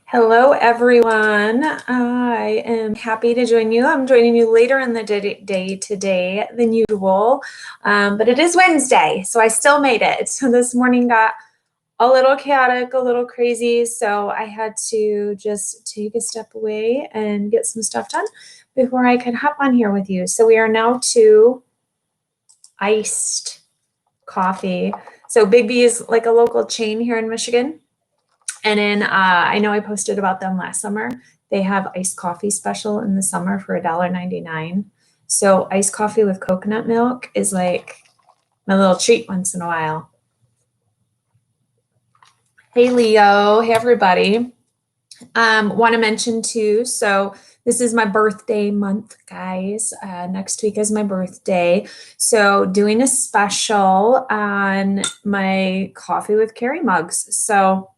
Hello, everyone. I am happy to join you. I'm joining you later in the day today than usual, but it is Wednesday, so I still made it. So this morning got a little chaotic, a little crazy, so I had to just take a step away and get some stuff done before I could hop on here with you. So we are now to iced coffee. So Big B is like a local chain here in Michigan. And then I know I posted about them last summer. They have iced coffee special in the summer for $1.99. So iced coffee with coconut milk is like my little treat once in a while. Hey, Leo. Hey, everybody. Want to mention too, so this is my birthday month, guys. Next week is my birthday. So doing a special on my Coffee with Kari mugs. So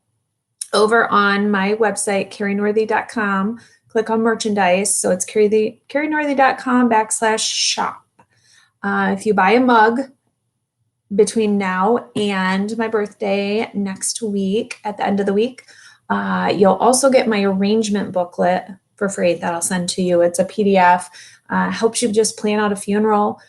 over on my website, karinorthey.com, click on merchandise. So it's karinorthey.com/shop. If you buy a mug between now and my birthday next week, at the end of the week, you'll also get my arrangement booklet for free that I'll send to you. It's a PDF, helps you just plan out a funeral.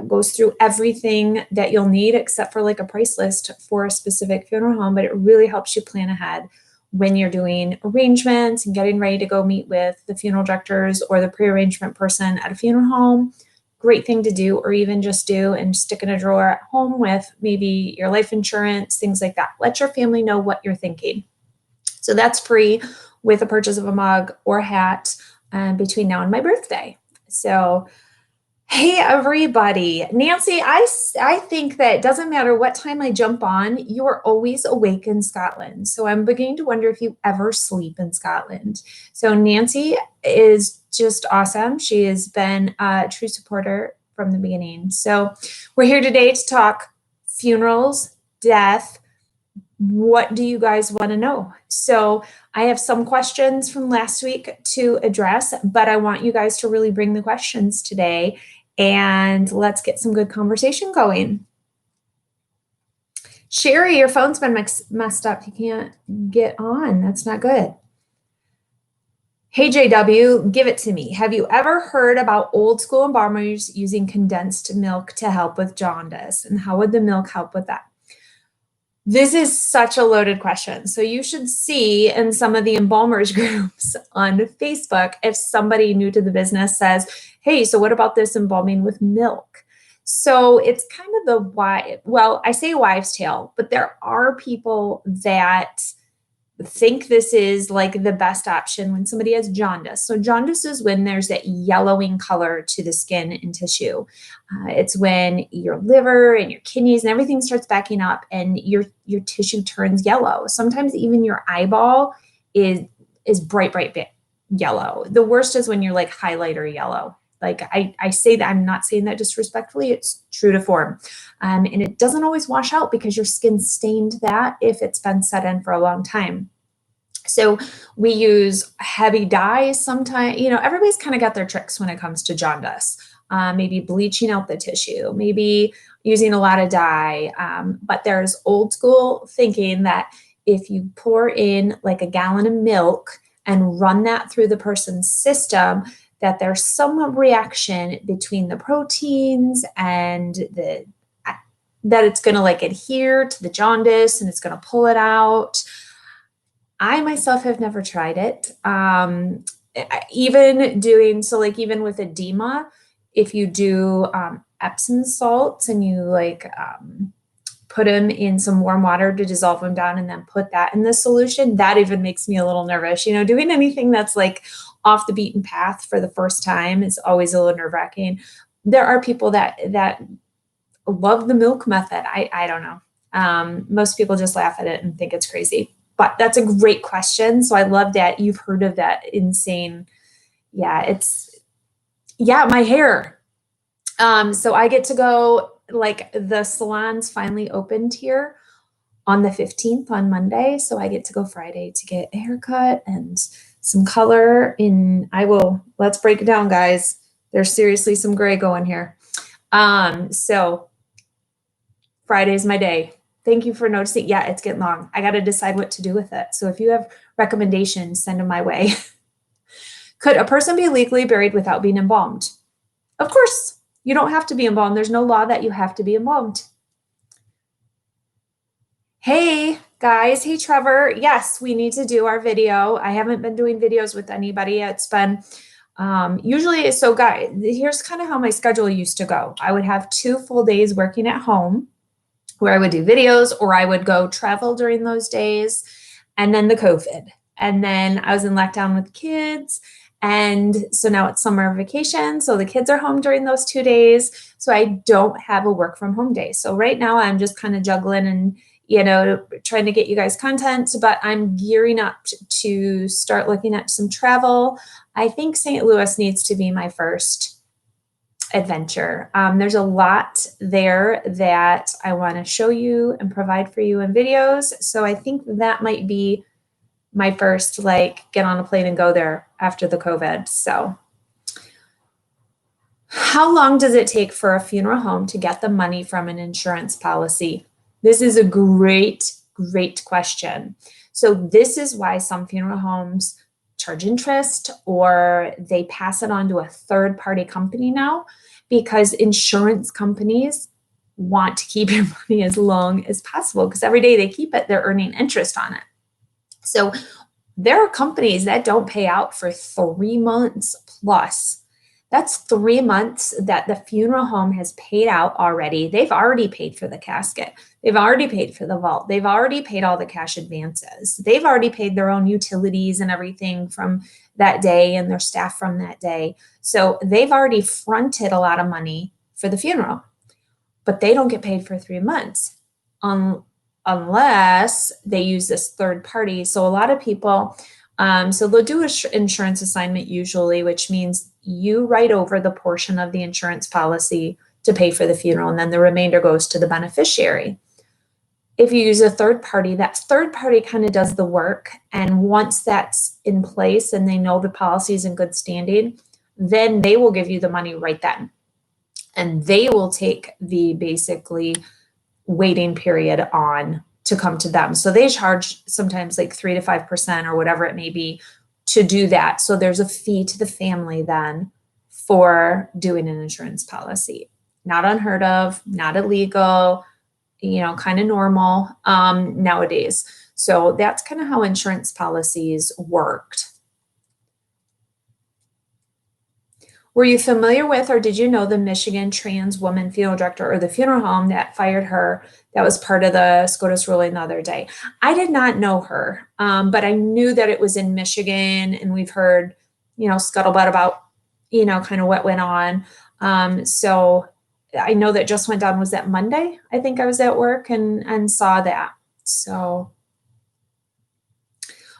Goes through everything that you'll need except for like a price list for a specific funeral home, but it really helps you plan ahead when you're doing arrangements and getting ready to go meet with the funeral directors or the pre-arrangement person at a funeral home. Great thing to do, or even just do and stick in a drawer at home with maybe your life insurance, things like that. Let your family know what you're thinking. So that's free with a purchase of a mug or hat between now and my birthday. So hey, everybody. Nancy, I think that it doesn't matter what time I jump on, you're always awake in Scotland. So I'm beginning to wonder if you ever sleep in Scotland. So Nancy is just awesome. She has been a true supporter from the beginning. So we're here today to talk funerals, death. What do you guys want to know? So I have some questions from last week to address, but I want you guys to really bring the questions today and let's get some good conversation going. Sherry, your phone's been messed up. You can't get on. That's not good. Hey, JW, give it to me. Have you ever heard about old school embalmers using condensed milk to help with jaundice? And how would the milk help with that? This is such a loaded question. So you should see in some of the embalmers groups on Facebook, if somebody new to the business says, hey, so what about this embalming with milk? So it's kind of I say wives' tale, but there are people that think this is like the best option when somebody has jaundice. So jaundice is when there's that yellowing color to the skin and tissue. It's when your liver and your kidneys and everything starts backing up and your tissue turns yellow. Sometimes even your eyeball is bright yellow. The worst is when you're like highlighter yellow. Like I say that, I'm not saying that disrespectfully, it's true to form. And it doesn't always wash out because your skin stained that if it's been set in for a long time. So we use heavy dyes sometimes. Everybody's kind of got their tricks when it comes to jaundice. Maybe bleaching out the tissue, maybe using a lot of dye. But there's old school thinking that if you pour in like a gallon of milk and run that through the person's system, that there's some reaction between the proteins and that it's going to like adhere to the jaundice and it's going to pull it out. I myself have never tried it. Even with edema, if you do Epsom salts and you put them in some warm water to dissolve them down and then put that in the solution, that even makes me a little nervous. Doing anything that's like off the beaten path for the first time is always a little nerve-wracking. There are people that love the milk method. I don't know. Most people just laugh at it and think it's crazy. But that's a great question. So I love that you've heard of that insane. Yeah, my hair. So I get to go, like the salon's finally opened here on the 15th on Monday. So I get to go Friday to get a haircut and some color let's break it down, guys. There's seriously some gray going here. So Friday's my day. Thank you for noticing. Yeah, it's getting long. I got to decide what to do with it. So if you have recommendations, send them my way. Could a person be legally buried without being embalmed? Of course, you don't have to be embalmed. There's no law that you have to be embalmed. Hey guys, hey Trevor. Yes, we need to do our video. I haven't been doing videos with anybody. It's been usually, so guys, here's kind of how my schedule used to go. I would have 2 full days working at home where I would do videos, or I would go travel during those days, and then the COVID. And then I was in lockdown with kids. And so now it's summer vacation. So the kids are home during those 2 days. So I don't have a work from home day. So right now I'm just kind of juggling and, trying to get you guys content, but I'm gearing up to start looking at some travel. I think St. Louis needs to be my first adventure. There's a lot there that I want to show you and provide for you in videos. So I think that might be my first, get on a plane and go there after the COVID. So how long does it take for a funeral home to get the money from an insurance policy? This is a great question. So this is why some funeral homes charge interest, or they pass it on to a third-party company now, because insurance companies want to keep your money as long as possible, because every day they keep it, they're earning interest on it. So there are companies that don't pay out for 3 months plus. That's 3 months that the funeral home has paid out already. They've already paid for the casket. They've already paid for the vault. They've already paid all the cash advances. They've already paid their own utilities and everything from that day and their staff from that day. So they've already fronted a lot of money for the funeral, but they don't get paid for 3 months unless they use this third party. So a lot of people, so they'll do an insurance assignment usually, which means you write over the portion of the insurance policy to pay for the funeral, and then the remainder goes to the beneficiary. If you use a third party, that third party kind of does the work. And once that's in place and they know the policy is in good standing, then they will give you the money right then. And they will take the basically waiting period on to come to them. So they charge sometimes 3 to 5% or whatever it may be to do that. So there's a fee to the family then for doing an insurance policy. Not unheard of, not illegal, kind of normal nowadays. So that's kind of how insurance policies worked. Were you familiar with, or did you know the Michigan trans woman funeral director, or the funeral home that fired her? That was part of the SCOTUS ruling the other day. I did not know her, but I knew that it was in Michigan, and we've heard, scuttlebutt about, kind of what went on. So I know that just went down. Was that Monday? I think I was at work and saw that. So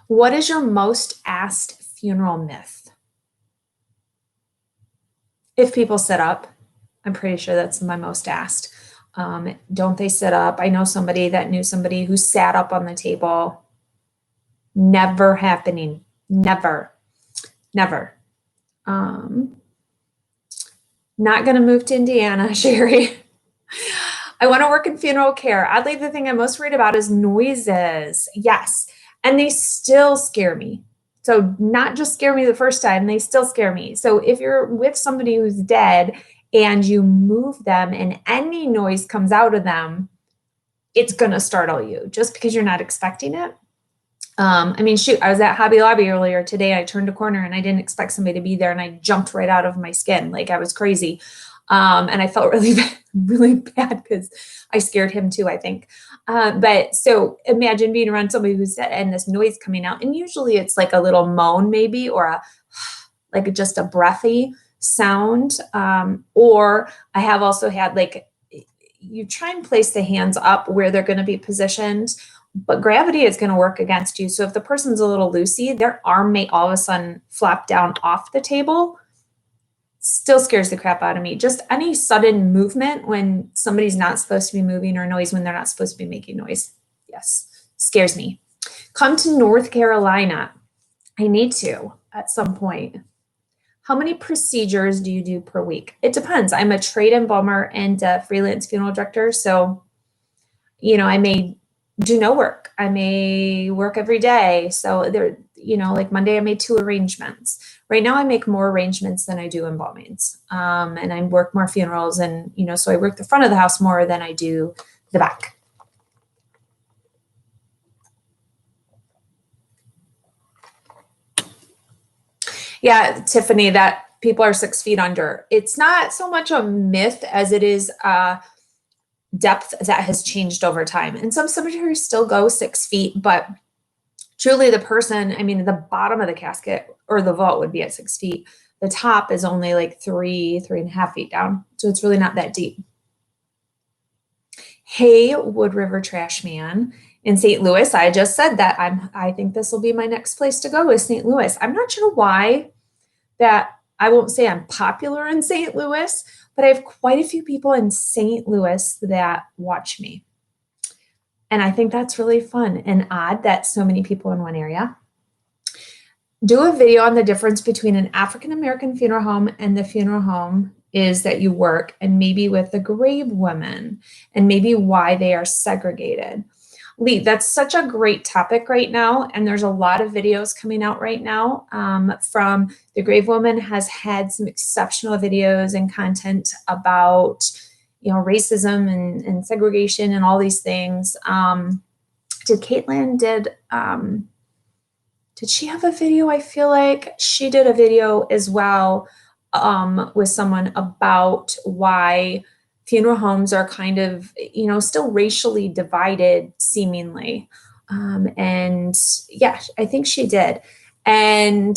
what is your most asked funeral myth? If people sit up, I'm pretty sure that's my most asked. Don't they sit up? I know somebody that knew somebody who sat up on the table. Never happening. Never. Not going to move to Indiana, Sherry. I want to work in funeral care. Oddly, the thing I'm most worried about is noises. Yes. And they still scare me. So not just scare me the first time, they still scare me. So if you're with somebody who's dead and you move them and any noise comes out of them, it's going to startle you just because you're not expecting it. Shoot, I was at Hobby Lobby earlier today. I turned a corner and I didn't expect somebody to be there, and I jumped right out of my skin. I was crazy. And I felt really bad because I scared him too, I think. But so imagine being around somebody who's dead and this noise coming out. And usually it's a little moan maybe, or just a breathy sound. Or I have also had you try and place the hands up where they're going to be positioned, but gravity is going to work against you. So if the person's a little loosey, their arm may all of a sudden flop down off the table. Still scares the crap out of me. Just any sudden movement when somebody's not supposed to be moving, or noise when they're not supposed to be making noise. Yes, scares me. Come to North Carolina. I need to at some point. How many procedures do you do per week? It depends. I'm a trade embalmer and a freelance funeral director. So you know, I may do no work. I may work every day. So there, you know, like Monday I made 2 arrangements. Right now I make more arrangements than I do embalmings. And I work more funerals, and, you know, so I work the front of the house more than I do the back. Yeah, Tiffany, that people are 6 feet under. It's not so much a myth as it is depth that has changed over time. And some cemeteries still go 6 feet, but truly the person, I mean, the bottom of the casket or the vault would be at 6 feet. The top is only like 3.5 feet down. So it's really not that deep. Hey, Wood River Trash Man in St. Louis. I just said that I think this will be my next place to go, is St. Louis. I'm not sure why that I won't say I'm popular in St. Louis, but I have quite a few people in St. Louis that watch me. And I think that's really fun and odd that so many people in one area. Do a video on the difference between an African-American funeral home and the funeral home is that you work, and maybe with the grave women, and maybe why they are segregated. Lee, that's such a great topic right now, and there's a lot of videos coming out right now from the grave woman has had some exceptional videos and content about, you know, racism and segregation and all these things. Did Caitlin did she have a video? I feel like she did a video as well with someone about why funeral homes are kind of, you know, still racially divided seemingly. And yeah, I think she did. And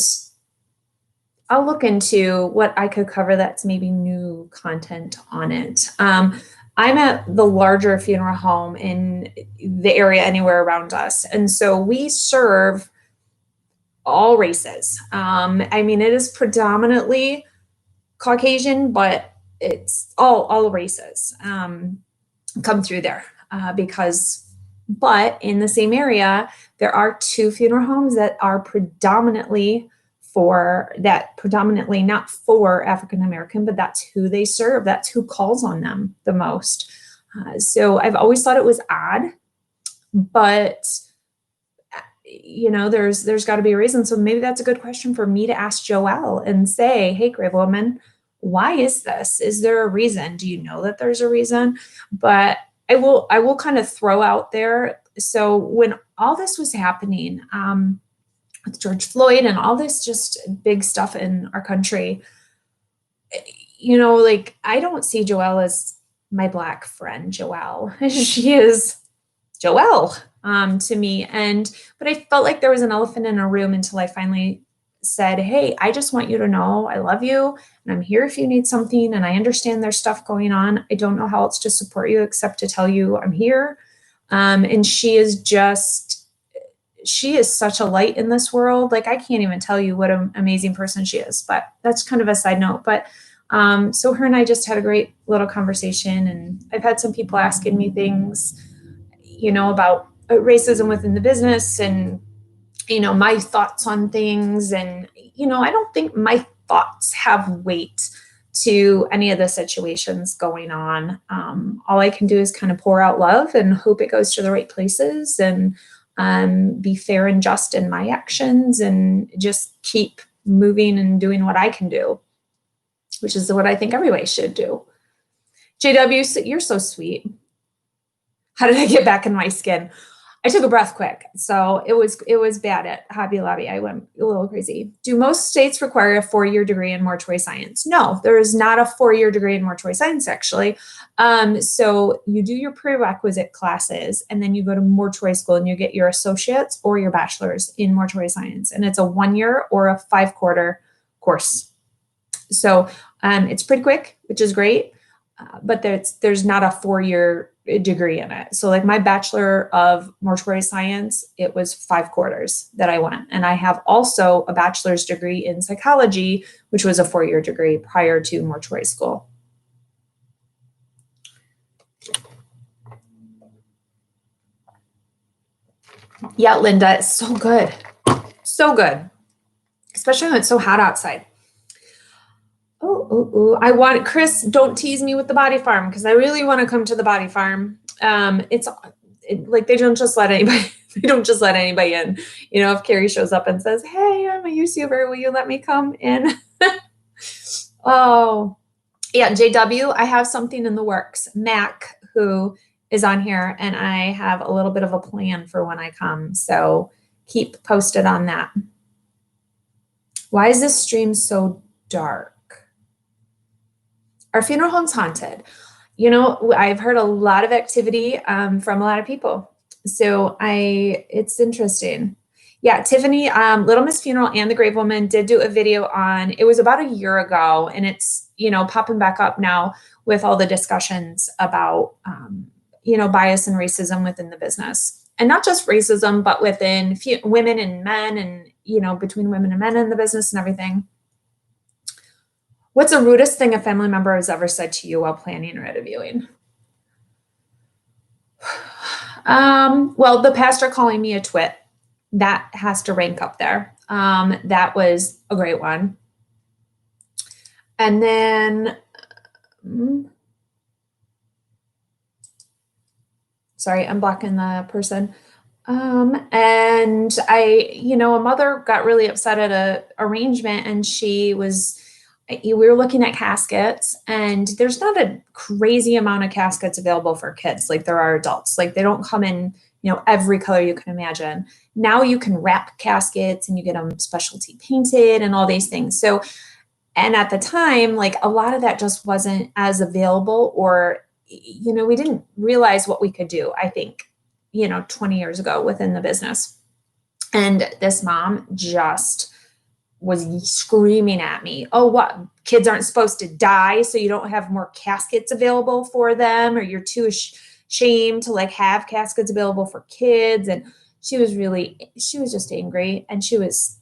I'll look into what I could cover that's maybe new content on it. I'm at the larger funeral home in the area anywhere around us. And so we serve all races. I mean, it is predominantly Caucasian, but it's all races come through there but in the same area, there are 2 funeral homes that are predominantly not for African American, but that's who they serve. That's who calls on them the most. So I've always thought it was odd, but you know, there's got to be a reason. So maybe that's a good question for me to ask Joelle and say, hey, grave woman, why is this? Is there a reason? Do you know that there's a reason? But I will kind of throw out there. So when all this was happening with George Floyd and all this just big stuff in our country, you know, like I don't see Joelle as my Black friend, Joelle. She is Joelle to me. But I felt like there was an elephant in a room until I finally said, hey, I just want you to know I love you and I'm here if you need something. And I understand there's stuff going on. I don't know how else to support you except to tell you I'm here. And she is such a light in this world. Like I can't even tell you what an amazing person she is, but that's kind of a side note. But so her and I just had a great little conversation, and I've had some people asking me things, you know, about racism within the business and, you know, my thoughts on things. And, you know, I don't think my thoughts have weight to any of the situations going on. All I can do is kind of pour out love and hope it goes to the right places and be fair and just in my actions and just keep moving and doing what I can do, which is what I think everybody should do. JW, you're so sweet. How did I get back in my skin? I took a breath quick. So it was bad at Hobby Lobby. I went a little crazy. Do most states require a 4-year degree in mortuary science? No, there is not a 4-year degree in mortuary science, actually. So you do your prerequisite classes, and then you go to mortuary school and you get your associates or your bachelor's in mortuary science. And it's a 1-year or a 5-quarter course. So it's pretty quick, which is great. But there's not a 4-year degree in it. So like my Bachelor of Mortuary Science, it was 5 quarters that I went. And I have also a bachelor's degree in psychology, which was a 4-year degree prior to mortuary school. Yeah, Linda, it's so good. So good. Especially when it's so hot outside. I want, Chris, don't tease me with the body farm because I really want to come to the body farm. Like they don't just let anybody, they don't just let anybody in. You know, if Kari shows up and says, "Hey, I'm a YouTuber, will you let me come in?" Oh, yeah, JW, I have something in the works. Mac, who is on here, and I have a little bit of a plan for when I come. So keep posted on that. Why is this stream so dark? Our funeral home's haunted. You know, I've heard a lot of activity from a lot of people. So it's interesting. Yeah, Tiffany, Little Miss Funeral and the Grave Woman did do a video on, it was about a year ago, and it's, you know, popping back up now with all the discussions about, you know, bias and racism within the business. And not just racism, but within women and men and, you know, between women and men in the business and everything. What's the rudest thing a family member has ever said to you while planning or at a viewing? Well, the pastor calling me a twit, that has to rank up there. That was a great one. And then, sorry, I'm blocking the person. And you know, a mother got really upset at a arrangement, and we were looking at caskets, and there's not a crazy amount of caskets available for kids like there are adults. Like they don't come in, you know, every color you can imagine. Now you can wrap caskets and you get them specialty painted and all these things. So, and at the time, like a lot of that just wasn't as available, or, you know, we didn't realize what we could do, I think, you know, 20 years ago within the business. And this mom just was screaming at me, "Oh, what? Kids aren't supposed to die, so you don't have more caskets available for them, or you're too ashamed to like have caskets available for kids." And she was just angry, and she was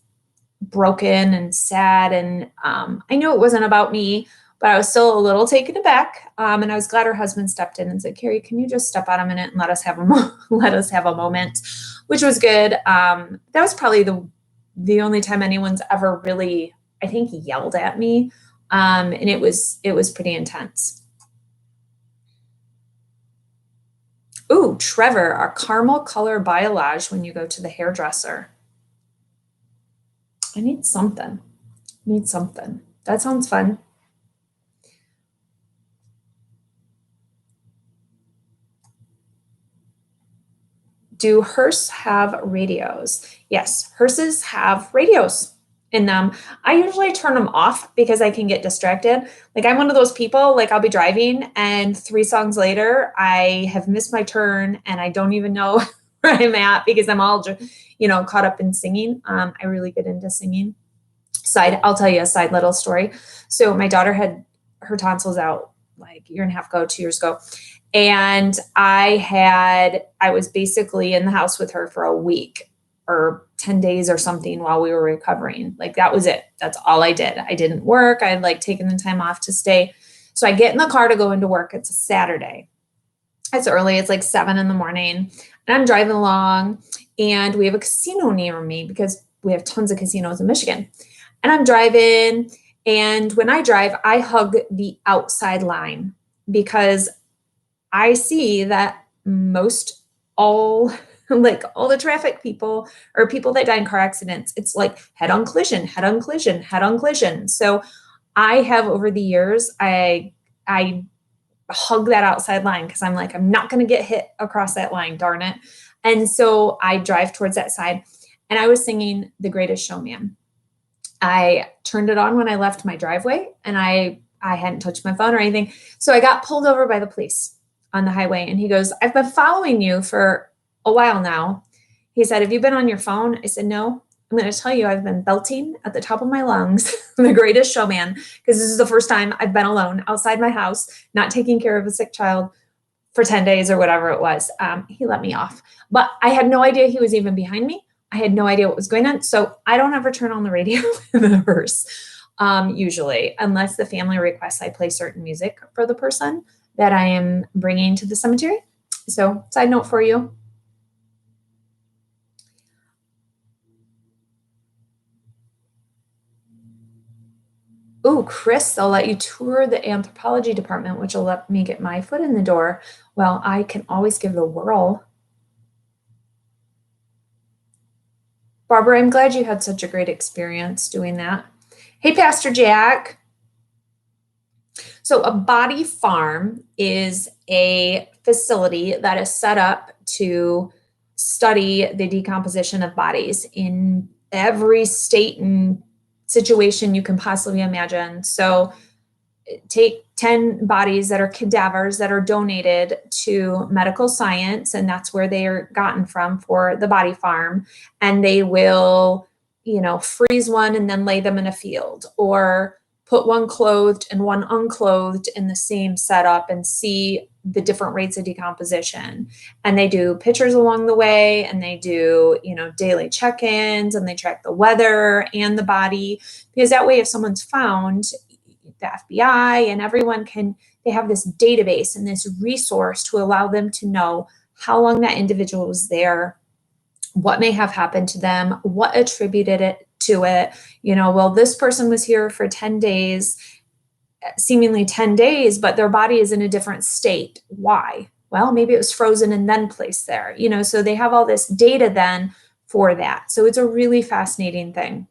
broken and sad. And I knew it wasn't about me, but I was still a little taken aback. And I was glad her husband stepped in and said, "Kari, can you just step out a minute and let us have a moment," which was good. That was probably the only time anyone's ever really, I think, yelled at me. And it was pretty intense. Ooh, Trevor, our caramel color balayage when you go to the hairdresser. I need something. That sounds fun. Do hearse have radios? Yes, hearses have radios in them. I usually turn them off because I can get distracted. Like I'm one of those people, like I'll be driving and 3 songs later, I have missed my turn and I don't even know where I'm at because I'm all, you know, caught up in singing. I really get into singing. I'll tell you a side little story. So my daughter had her tonsils out like a year and a half ago, 2 years ago. And I was basically in the house with her for a week or 10 days or something while we were recovering. Like that was it. That's all I did. I didn't work. I had like taken the time off to stay. So I get in the car to go into work. It's a Saturday. It's early. It's like 7 a.m. and I'm driving along, and we have a casino near me because we have tons of casinos in Michigan. And I'm driving, and when I drive, I hug the outside line because I see that all the traffic people or people that die in car accidents, it's like head on collision. So I have over the years, I hug that outside line because I'm like, I'm not going to get hit across that line, darn it. And so I drive towards that side, and I was singing The Greatest Showman. I turned it on when I left my driveway, and I hadn't touched my phone or anything. So I got pulled over by the police on the highway, and he goes, "I've been following you for a while now." He said, "Have you been on your phone?" I said, "No. I'm going to tell you, I've been belting at the top of my lungs The Greatest Showman, because this is the first time I've been alone outside my house, not taking care of a sick child for 10 days or whatever it was." He let me off, but I had no idea he was even behind me. I had no idea what was going on. So I don't ever turn on the radio in the hearse, usually, unless the family requests I play certain music for the person that I am bringing to the cemetery. So side note for you. Oh, Chris, they'll let you tour the anthropology department, which will let me get my foot in the door. Well, I can always give it a whirl. Barbara, I'm glad you had such a great experience doing that. Hey, Pastor Jack. So a body farm is a facility that is set up to study the decomposition of bodies in every state and situation you can possibly imagine. So take 10 bodies that are cadavers that are donated to medical science, and that's where they are gotten from for the body farm. And they will, freeze one and then lay them in a field, or put one clothed and one unclothed in the same setup and see the different rates of decomposition. And they do pictures along the way, and they do, daily check-ins, and they track the weather and the body, because that way if someone's found, the FBI and everyone they have this database and this resource to allow them to know how long that individual was there, what may have happened to them, what attributed it to it. Well, this person was here for 10 days, seemingly 10 days, but their body is in a different state. Why? Well, maybe it was frozen and then placed there, so they have all this data then for that. So it's a really fascinating thing.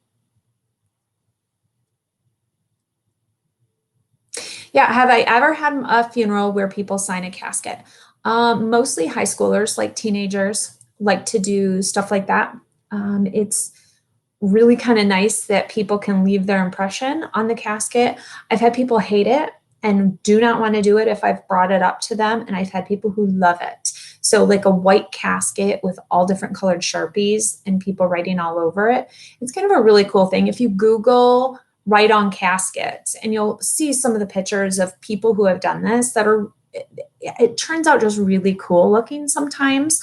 Yeah, have I ever had a funeral where people sign a casket? Mostly high schoolers, like teenagers, like to do stuff like that. It's really kind of nice that people can leave their impression on the casket. I've had people hate it and do not want to do it if I've brought it up to them, and I've had people who love it. So like a white casket with all different colored Sharpies and people writing all over it. It's kind of a really cool thing. If you Google write on caskets, and you'll see some of the pictures of people who have done this that are, it turns out just really cool looking sometimes.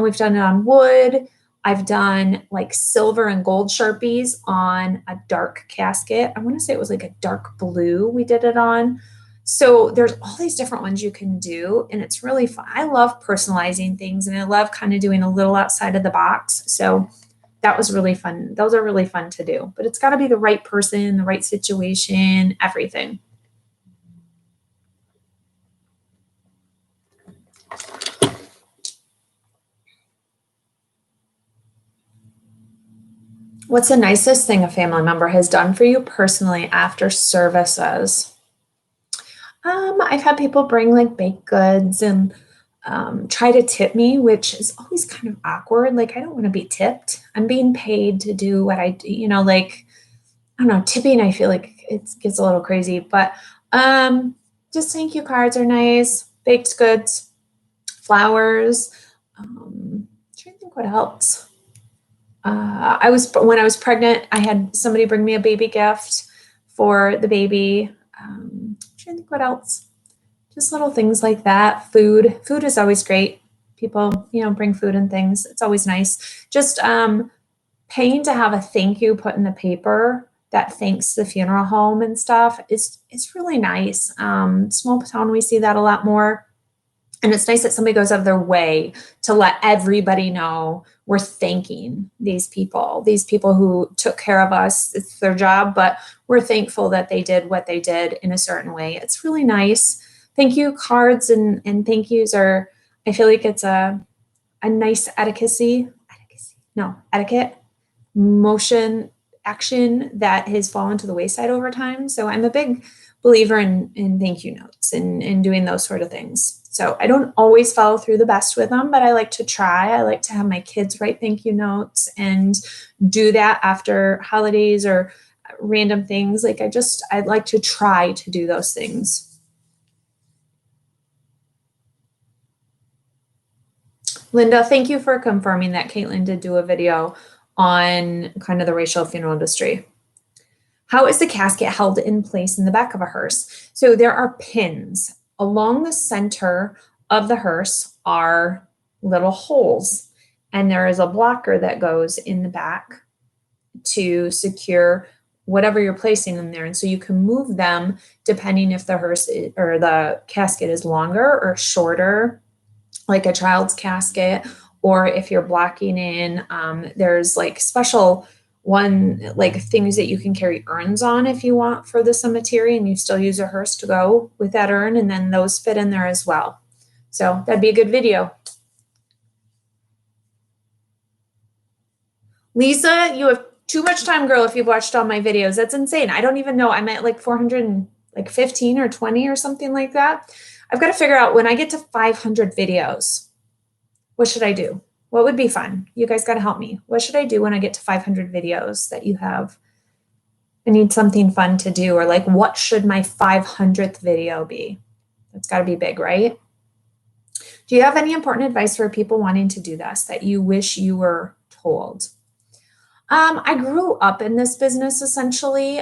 We've done it on wood. I've done like silver and gold Sharpies on a dark casket. I want to say it was like a dark blue we did it on. So there's all these different ones you can do, and it's really fun. I love personalizing things, and I love kind of doing a little outside of the box. So that was really fun. Those are really fun to do, but it's got to be the right person, the right situation, everything. What's the nicest thing a family member has done for you personally after services? I've had people bring like baked goods and try to tip me, which is always kind of awkward. Like, I don't want to be tipped. I'm being paid to do what I do, like, I don't know, tipping, I feel like it gets a little crazy, but just thank you cards are nice, baked goods, flowers. I'm trying to think what else. When I was pregnant, I had somebody bring me a baby gift for the baby. I'm trying to think what else. Just little things like that. Food is always great. People, bring food and things. It's always nice. Just paying to have a thank you put in the paper that thanks the funeral home and stuff is really nice. Small town, we see that a lot more. And it's nice that somebody goes out of their way to let everybody know we're thanking these people who took care of us. It's their job, but we're thankful that they did what they did in a certain way. It's really nice. Thank you cards and thank yous are, I feel like it's a nice etiquette motion action that has fallen to the wayside over time. So I'm a big believer in thank you notes and doing those sort of things. So I don't always follow through the best with them, but I like to try. I like to have my kids write thank you notes and do that after holidays or random things. Like I'd like to try to do those things. Linda, thank you for confirming that Caitlin did do a video on kind of the racial funeral industry. How is the casket held in place in the back of a hearse? So there are pins. Along the center of the hearse are little holes, and there is a blocker that goes in the back to secure whatever you're placing in there. And so you can move them depending if the hearse or the casket is longer or shorter, like a child's casket, or if you're blocking in, there's like special like things that you can carry urns on if you want for the cemetery, and you still use a hearse to go with that urn, and then those fit in there as well. So that'd be a good video. Lisa, you have too much time, girl, if you've watched all my videos. That's insane. I don't even know. I'm at like 415 or 20 or something like that. I've got to figure out when I get to 500 videos, what should I do? What would be fun? You guys got to help me. What should I do when I get to 500 videos that you have? I need something fun to do, or like, what should my 500th video be? That's got to be big, right? Do you have any important advice for people wanting to do this that you wish you were told? I grew up in this business essentially.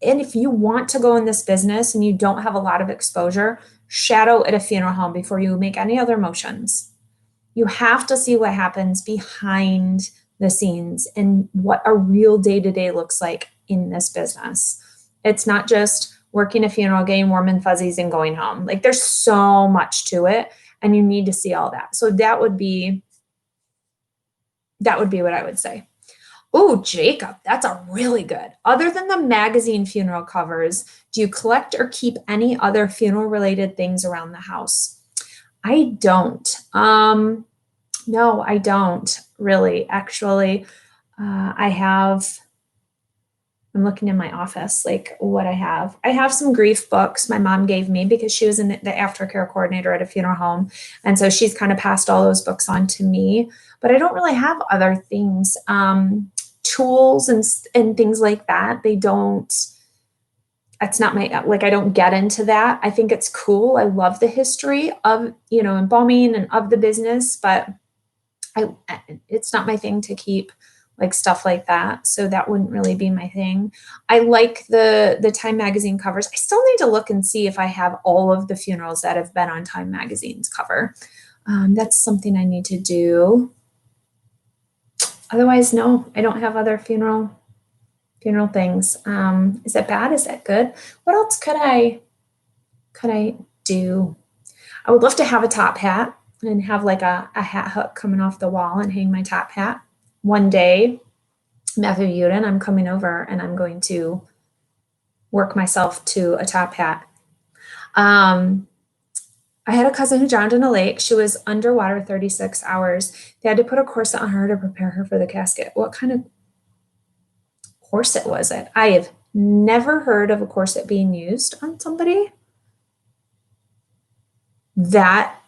And if you want to go in this business and you don't have a lot of exposure, shadow at a funeral home before you make any other motions. You have to see what happens behind the scenes and what a real day-to-day looks like in this business. It's not just working a funeral, getting warm and fuzzies and going home. Like, there's so much to it, and you need to see all that. So that would be what I would say. Oh, Jacob, that's a really good. Other than the magazine funeral covers, do you collect or keep any other funeral related things around the house? I don't. No, I don't really. Actually, I'm looking in my office, like what I have. I have some grief books my mom gave me because she was the aftercare coordinator at a funeral home. And so she's kind of passed all those books on to me, but I don't really have other things. Tools and things like that. That's not my, like, I don't get into that. I think it's cool. I love the history of, embalming and of the business, but it's not my thing to keep like stuff like that. So that wouldn't really be my thing. I like the Time magazine covers. I still need to look and see if I have all of the funerals that have been on Time magazine's cover. That's something I need to do. Otherwise, no, I don't have other funeral things. Is that bad? Is that good? What else could I do? I would love to have a top hat and have like a hat hook coming off the wall and hang my top hat. One day, Matthew Uden, I'm coming over and I'm going to work myself to a top hat. I had a cousin who drowned in a lake. She was underwater 36 hours. They had to put a corset on her to prepare her for the casket. What kind of corset was it? I have never heard of a corset being used on somebody. That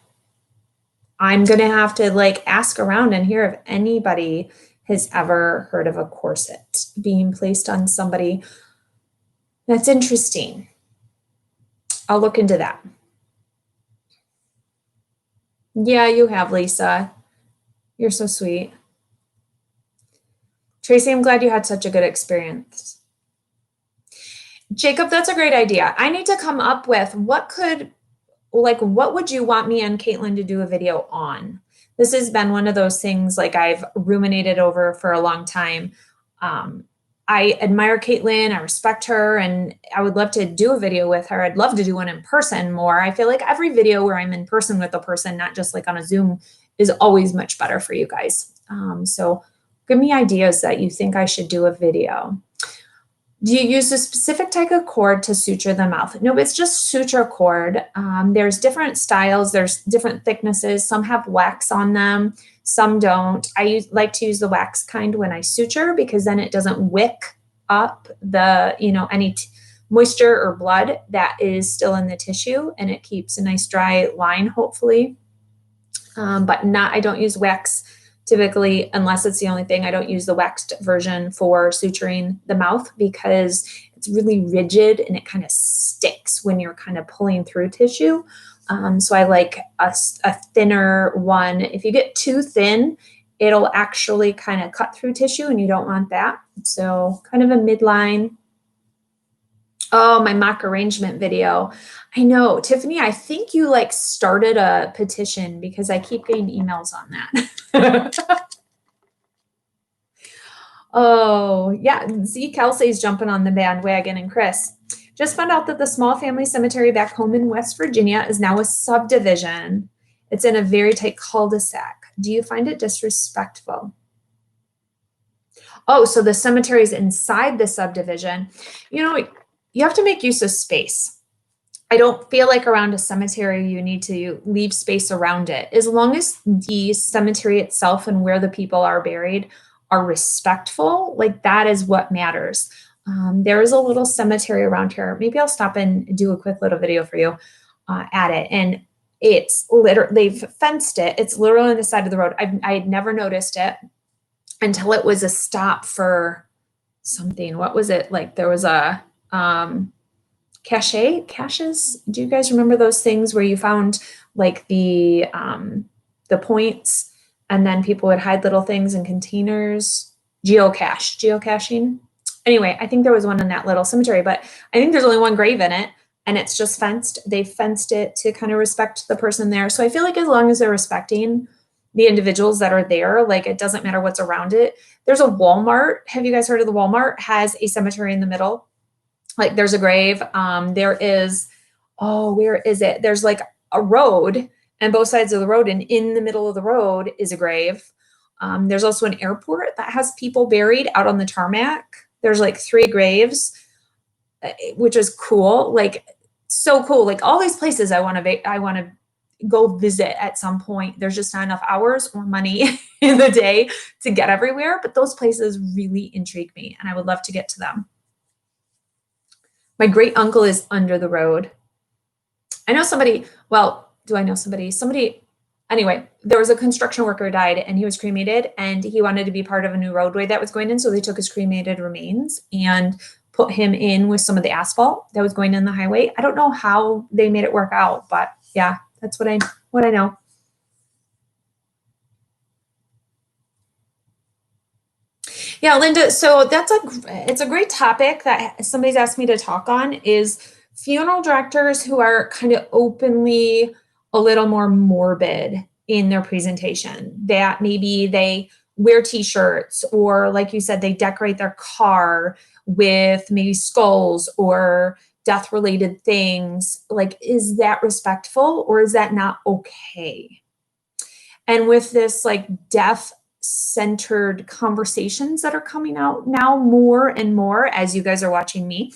I'm going to have to like ask around and hear if anybody has ever heard of a corset being placed on somebody. That's interesting. I'll look into that. Yeah, you have, Lisa. You're so sweet. Tracy, I'm glad you had such a good experience. Jacob, that's a great idea. I need to come up with what would you want me and Caitlin to do a video on? This has been one of those things like I've ruminated over for a long time. I admire Caitlin, I respect her, and I would love to do a video with her. I'd love to do one in person more. I feel like every video where I'm in person with a person, not just like on a Zoom, is always much better for you guys. So give me ideas that you think I should do a video. Do you use a specific type of cord to suture the mouth? No, it's just suture cord. There's different styles. There's different thicknesses. Some have wax on them. Some don't. I like to use the wax kind when I suture because then it doesn't wick up the, any moisture or blood that is still in the tissue, and it keeps a nice dry line, hopefully. I don't use wax typically, unless it's the only thing. I don't use the waxed version for suturing the mouth because it's really rigid and it kind of sticks when you're kind of pulling through tissue. So I like a thinner one. If you get too thin, it'll actually kind of cut through tissue and you don't want that. So kind of a midline. Oh, my mock arrangement video. I know, Tiffany, I think you like started a petition because I keep getting emails on that. Oh, yeah. Z Kelsey's jumping on the bandwagon, and Chris. Just found out that the small family cemetery back home in West Virginia is now a subdivision. It's in a very tight cul-de-sac. Do you find it disrespectful? Oh, so the cemeteries inside the subdivision, you have to make use of space. I don't feel like around a cemetery you need to leave space around it. As long as the cemetery itself and where the people are buried are respectful, like that is what matters. There is a little cemetery around here. Maybe I'll stop and do a quick little video for you at it. And it's literally, they've fenced it. It's literally on the side of the road. I had never noticed it until it was a stop for something. What was it? Like there was a caches. Do you guys remember those things where you found like the points and then people would hide little things in containers? Geocaching. Anyway, I think there was one in that little cemetery, but I think there's only one grave in it and it's just fenced. They've fenced it to kind of respect the person there. So I feel like as long as they're respecting the individuals that are there, like it doesn't matter what's around it. There's a Walmart. Have you guys heard of the Walmart? Has a cemetery in the middle. Like there's a grave. There is, where is it? There's like a road and both sides of the road, and in the middle of the road is a grave. There's also an airport that has people buried out on the tarmac. There's like 3 graves, which is cool. Like so cool. Like all these places I want to go visit at some point. There's just not enough hours or money in the day to get everywhere, but those places really intrigue me and I would love to get to them. My great uncle is under the road. I know somebody, well, do I know somebody? Anyway, there was a construction worker died and he was cremated and he wanted to be part of a new roadway that was going in. So they took his cremated remains and put him in with some of the asphalt that was going in the highway. I don't know how they made it work out, but yeah, that's what I know. Yeah, Linda, so it's a great topic that somebody's asked me to talk on is funeral directors who are kind of openly a little more morbid in their presentation, that maybe they wear t-shirts or like you said, they decorate their car with maybe skulls or death related things. Like, is that respectful or is that not okay? And with this like death centered conversations that are coming out now more and more as you guys are watching me,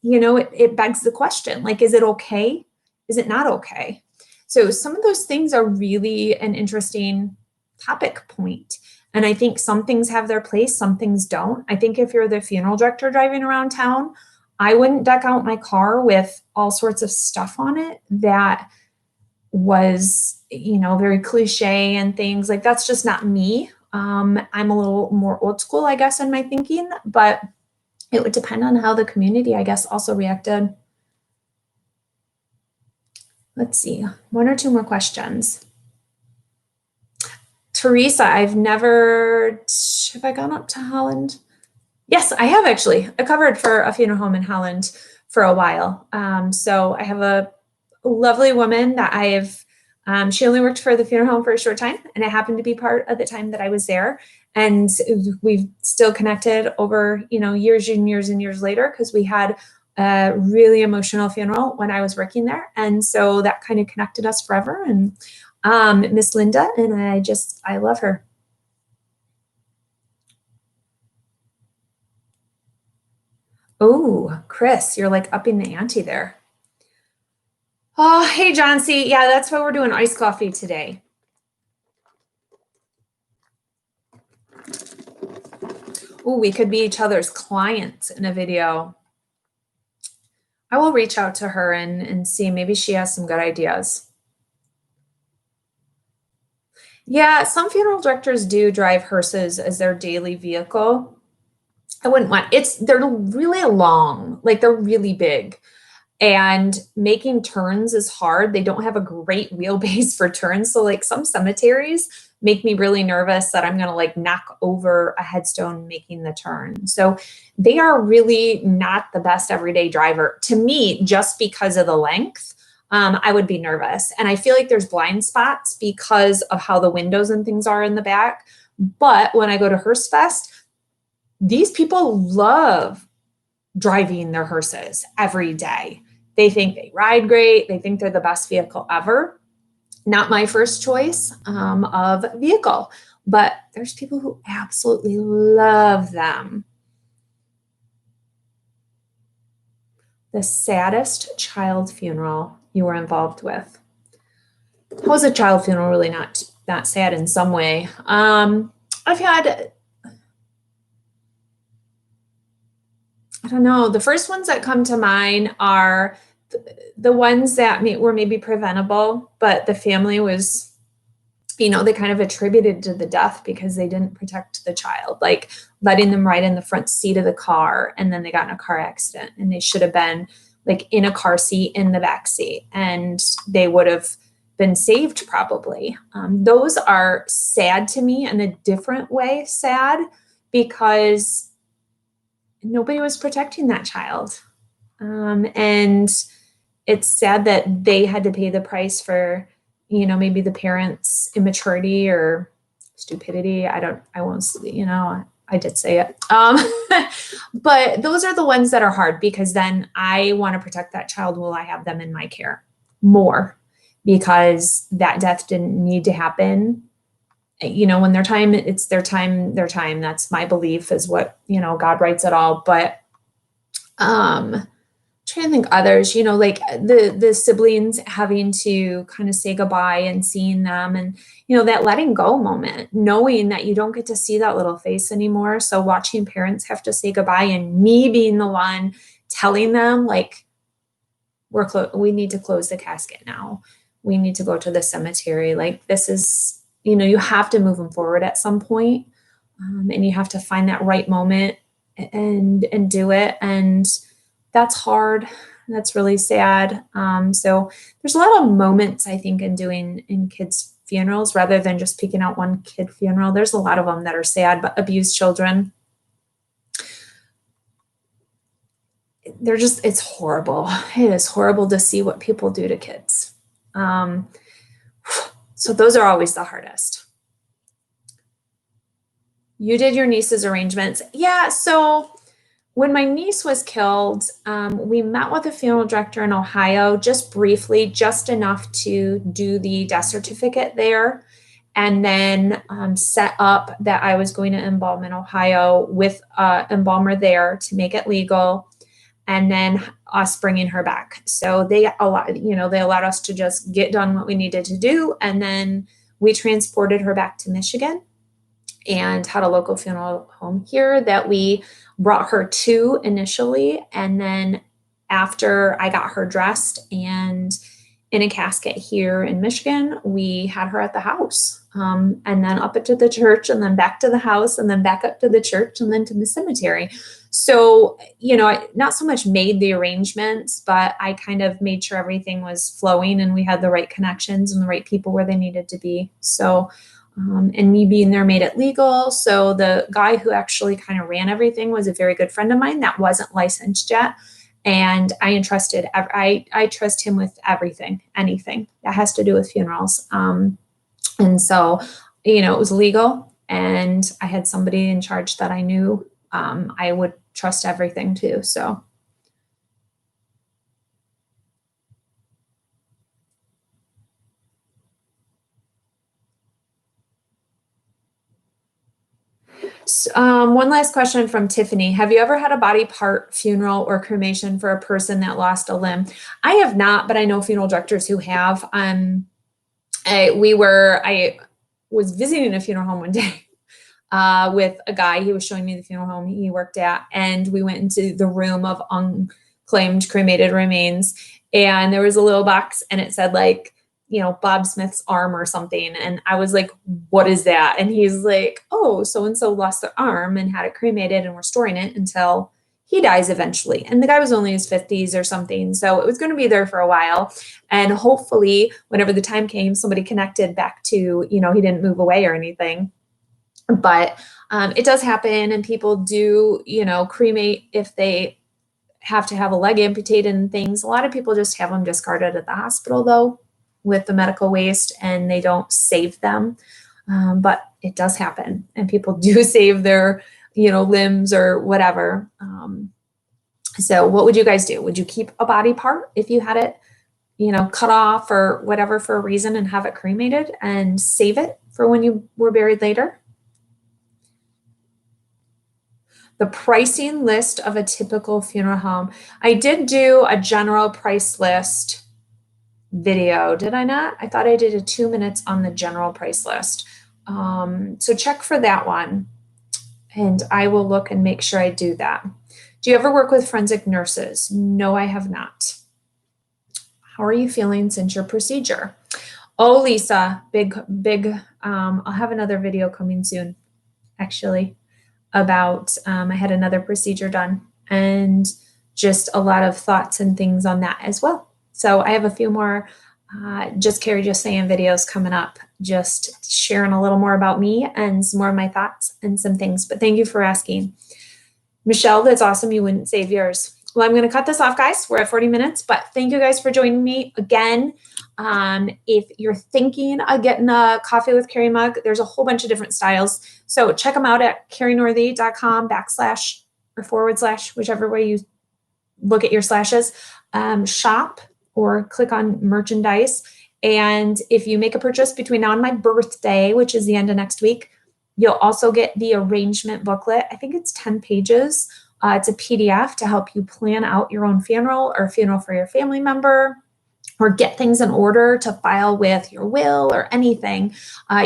it begs the question, like, is it okay? Is it not okay? So some of those things are really an interesting topic point. And I think some things have their place, some things don't. I think if you're the funeral director driving around town, I wouldn't deck out my car with all sorts of stuff on it that was, very cliche and things like that's just not me. I'm a little more old school, I guess, in my thinking, but it would depend on how the community, I guess, also reacted. Let's see, 1 or 2 more questions. Teresa, have I gone up to Holland? Yes, I have actually. I covered for a funeral home in Holland for a while. So I have a lovely woman that she only worked for the funeral home for a short time, and I happened to be part of the time that I was there. And we've still connected over, years and years and years later, because we had a really emotional funeral when I was working there. And so that kind of connected us forever. And Miss Linda, and I love her. Oh, Chris, you're like upping the ante there. Oh, hey, John C. Yeah, that's why we're doing iced coffee today. Oh, we could be each other's clients in a video. I will reach out to her and see. Maybe she has some good ideas. Yeah, some funeral directors do drive hearses as their daily vehicle. I wouldn't want, they're really long, like they're really big. And making turns is hard. They don't have a great wheelbase for turns. So like some cemeteries make me really nervous that I'm going to like knock over a headstone making the turn. So they are really not the best everyday driver to me, just because of the length. I would be nervous. And I feel like there's blind spots because of how the windows and things are in the back. But when I go to Hearse Fest, these people love driving their hearses every day. They think they ride great. They think they're the best vehicle ever. Not my first choice of vehicle, but there's people who absolutely love them. The saddest child funeral you were involved with. How was a child funeral really not sad in some way? I've had, I don't know, the first ones that come to mind are the ones that were maybe preventable, but the family was, they kind of attributed to the death because they didn't protect the child, like letting them ride in the front seat of the car, and then they got in a car accident, and they should have been like in a car seat in the back seat, and they would have been saved probably. Those are sad to me in a different way, sad because nobody was protecting that child. And it's sad that they had to pay the price for, maybe the parents' immaturity or stupidity. I won't, I did say it. But those are the ones that are hard because then I want to protect that child while I have them in my care more, because that death didn't need to happen. When their time, it's their time, That's my belief, is what, God writes it all. But trying to think others, like the siblings having to kind of say goodbye and seeing them, and that letting go moment, knowing that you don't get to see that little face anymore. So watching parents have to say goodbye, and me being the one telling them, like, we need to close the casket now. We need to go to the cemetery. Like, this is, you have to move them forward at some point, and you have to find that right moment and do it. And that's hard. That's really sad. So there's a lot of moments, I think, in kids' funerals, rather than just picking out one kid funeral. There's a lot of them that are sad, but abused children, it's horrible. It is horrible to see what people do to kids. So those are always the hardest. You did your niece's arrangements. Yeah. So when my niece was killed, we met with a funeral director in Ohio, just briefly, just enough to do the death certificate there, and then set up that I was going to embalm in Ohio with an embalmer there to make it legal, and then us bringing her back. So they allowed us to just get done what we needed to do, and then we transported her back to Michigan and had a local funeral home here that we brought her to initially. And then after I got her dressed and in a casket here in Michigan, we had her at the house, and then up to the church, and then back to the house, and then back up to the church, and then to the cemetery. So, I not so much made the arrangements, but I kind of made sure everything was flowing and we had the right connections and the right people where they needed to be. So, and me being there made it legal. So the guy who actually kind of ran everything was a very good friend of mine that wasn't licensed yet. And I trust him with anything that has to do with funerals. And so, it was legal, and I had somebody in charge that I knew I would trust everything to. So. One last question from Tiffany. Have you ever had a body part funeral or cremation for a person that lost a limb? I have not, but I know funeral directors who have. I was visiting a funeral home one day with a guy. He was showing me the funeral home he worked at, and we went into the room of unclaimed cremated remains, and there was a little box, and it said, like, Bob Smith's arm or something. And I was like, what is that? And he's like, oh, so-and-so lost their arm and had it cremated, and we're storing it until he dies eventually. And the guy was only in his 50s or something. So it was going to be there for a while. And hopefully whenever the time came, somebody connected back to, he didn't move away or anything. But it does happen, and people do, cremate if they have to have a leg amputated and things. A lot of people just have them discarded at the hospital, though, with the medical waste, and they don't save them. But it does happen, and people do save their, limbs or whatever. So what would you guys do? Would you keep a body part if you had it, you know, cut off or whatever for a reason and have it cremated and save it for when you were buried later. The pricing list of a typical funeral home. I did do a general price list video, did I not? I thought I did a 2 minutes on the general price list. So check for that one, and I will look and make sure I do that. Do you ever work with forensic nurses? No, I have not. How are you feeling since your procedure? Oh, Lisa, big, I'll have another video coming soon, actually, about, I had another procedure done and just a lot of thoughts and things on that as well. So I have a few more, just Kari Just Saying videos coming up, just sharing a little more about me and some more of my thoughts and some things, but thank you for asking. Michelle, that's awesome. You wouldn't save yours. Well, I'm going to cut this off, guys. We're at 40 minutes, but thank you guys for joining me again. If you're thinking of getting a coffee with Kari mug, there's a whole bunch of different styles. So check them out at karinorthey.com// whichever way you look at your slashes, shop or click on merchandise. And if you make a purchase between now and my birthday, which is the end of next week, you'll also get the arrangement booklet. I think it's 10 pages. It's a PDF to help you plan out your own funeral or funeral for your family member, or get things in order to file with your will or anything.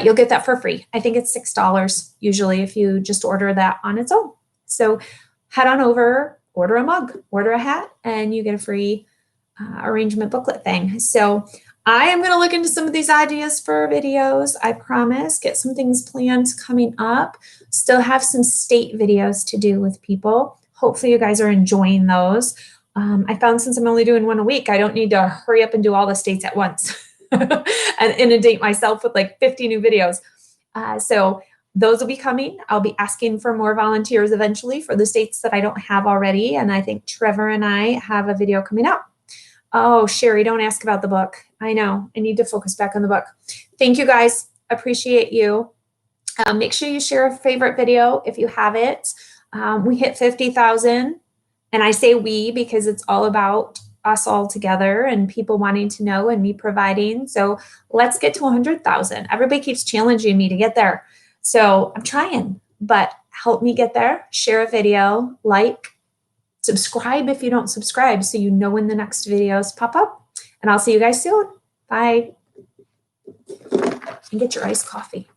You'll get that for free. I think it's $6 usually if you just order that on its own. So head on over, order a mug, order a hat, and you get a free arrangement booklet thing. So I am going to look into some of these ideas for videos. I promise. Get some things planned coming up. Still have some state videos to do with people. Hopefully you guys are enjoying those. I found since I'm only doing one a week, I don't need to hurry up and do all the states at once and inundate myself with like 50 new videos. So those will be coming. I'll be asking for more volunteers eventually for the states that I don't have already. And I think Trevor and I have a video coming up. Oh, Sherry, don't ask about the book. I know. I need to focus back on the book. Thank you, guys. Appreciate you. Make sure you share a favorite video if you have it. We hit 50,000. And I say we because it's all about us all together and people wanting to know and me providing. So let's get to 100,000. Everybody keeps challenging me to get there. So I'm trying, but help me get there. Share a video, like, subscribe if you don't subscribe so you know when the next videos pop up. And I'll see you guys soon. Bye. And get your iced coffee.